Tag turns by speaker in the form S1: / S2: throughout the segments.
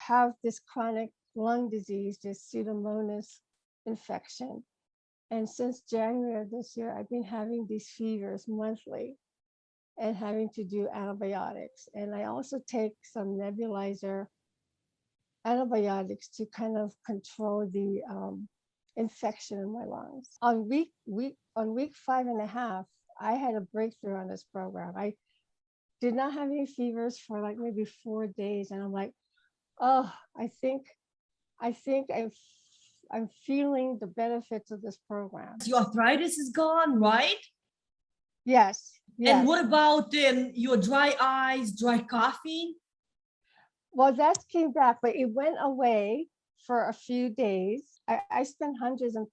S1: have this chronic lung disease, this pseudomonas infection. And since January of this year, I've been having these fevers monthly and having to do antibiotics. And I also take some nebulizer antibiotics to kind of control the infection in my lungs. On week 5.5, I had a breakthrough on this program. I did not have any fevers for like maybe 4 days, and I'm like, oh, I think I'm feeling the benefits of this program.
S2: Your arthritis is gone, right?
S1: Yes.
S2: And what about your dry eyes, dry coughing?
S1: Well, that came back, but it went away for a few days. I spent hundreds and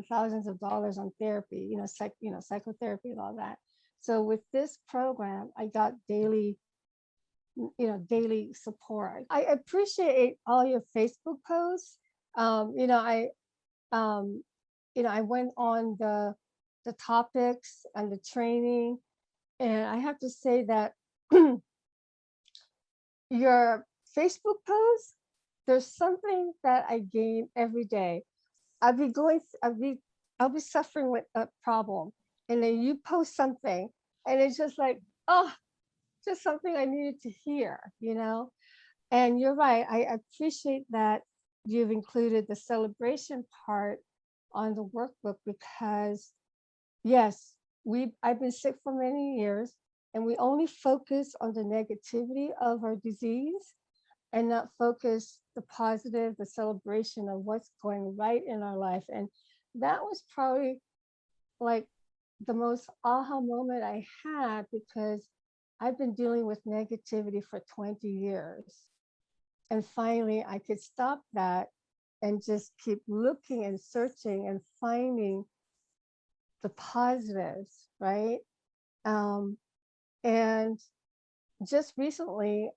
S1: thousands of dollars on therapy, psychotherapy and all that. So with this program, I got daily support. I appreciate all your Facebook posts. I went on the topics and the training, and I have to say that your Facebook posts, there's something that I gain every day. I'll be suffering with a problem, and then you post something, and it's just like, oh, just something I needed to hear, And you're right. I appreciate that you've included the celebration part on the workbook, because yes, I've been sick for many years, and we only focus on the negativity of our disease and not focus the positive, the celebration of what's going right in our life. And that was probably like the most aha moment I had, because I've been dealing with negativity for 20 years. And finally, I could stop that and just keep looking and searching and finding the positives, right? And just recently,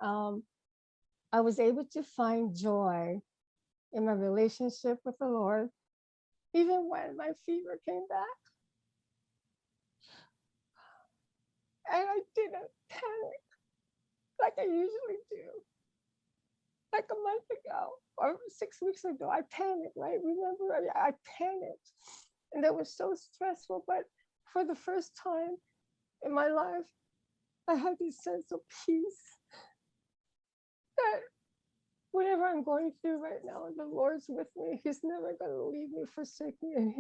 S1: I was able to find joy in my relationship with the Lord, even when my fever came back. And I didn't panic like I usually do. Like a month ago or 6 weeks ago, I panicked, right? Remember, I panicked. And that was so stressful. But for the first time in my life, I had this sense of peace that whatever I'm going through right now, the Lord's with me. He's never going to leave me, forsake me, and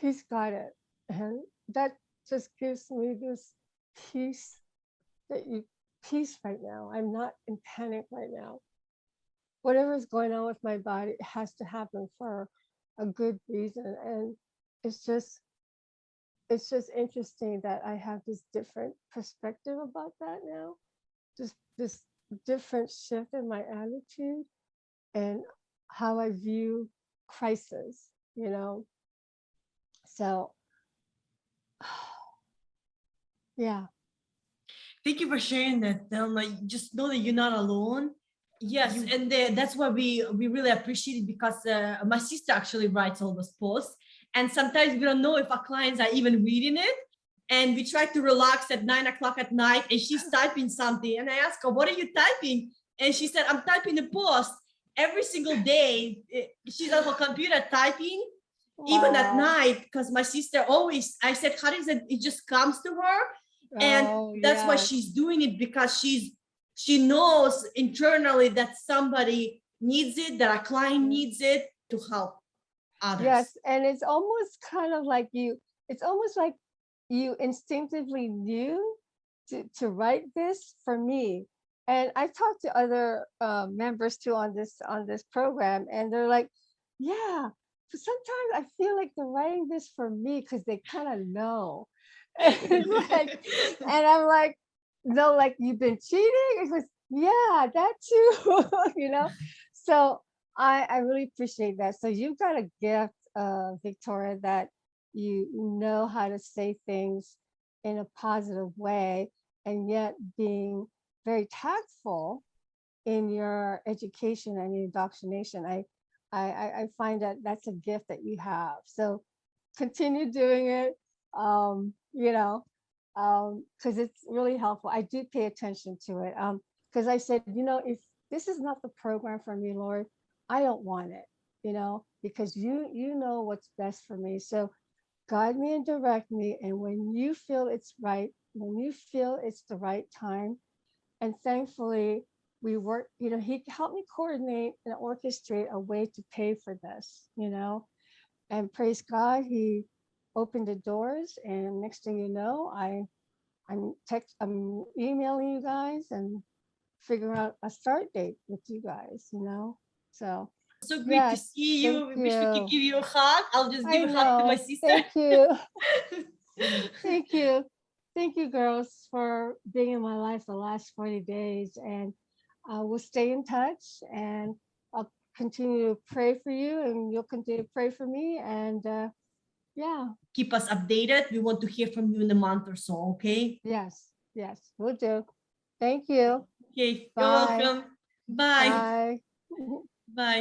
S1: He's got it. And that just gives me this peace right now. I'm not in panic right now. Whatever is going on with my body, it has to happen for a good reason. And it's just interesting that I have this different perspective about that now. Just this different shift in my attitude and how I view crisis, So, yeah.
S2: Thank you for sharing that, Thelma. Just know that you're not alone. Yes, and that's why we really appreciate it, because my sister actually writes all those posts, and sometimes we don't know if our clients are even reading it, and we try to relax at 9 o'clock at night, and she's typing something, and I ask her, what are you typing? And she said, I'm typing a post every single day. She's on her computer typing, even at night, because my sister always, I said, how is it? It just comes to her. And that's why she's doing it, because she knows internally that somebody needs it, that a client needs it to help others.
S1: Yes, and it's almost kind of like you instinctively knew to write this for me. And I talked to other members too on this program, and they're like, yeah, sometimes I feel like they're writing this for me because they kind of know. And I'm like, no, like, you've been cheating? It was, yeah, that too. So I really appreciate that. So you've got a gift, Victoria, that you know how to say things in a positive way, and yet being very tactful in your education and your indoctrination. I find that that's a gift that you have. So continue doing it. Because it's really helpful. I do pay attention to it. Because I said, this is not the program for me, Lord. I don't want it, because you know what's best for me. So guide me and direct me. And when you feel it's right, when you feel it's the right time, and thankfully we work, he helped me coordinate and orchestrate a way to pay for this, and praise God, he opened the doors. And next thing you know, I'm emailing you guys and figure out a start date with you guys, So
S2: So great to
S1: yes,
S2: see
S1: thank
S2: you. We wish we could
S1: you.
S2: give you a hug. I'll just give
S1: I
S2: a hug to my
S1: know.
S2: sister.
S1: Thank you. Thank you. Thank you, girls, for being in my life the last 40 days. And we'll stay in touch, and I'll continue to pray for you, and you'll continue to pray for me. And yeah.
S2: Keep us updated. We want to hear from you in a month or so, okay?
S1: Yes. Yes, we'll do. Thank you.
S2: Okay, you're
S1: Bye.
S2: welcome. Bye.
S1: Bye.
S2: Bye.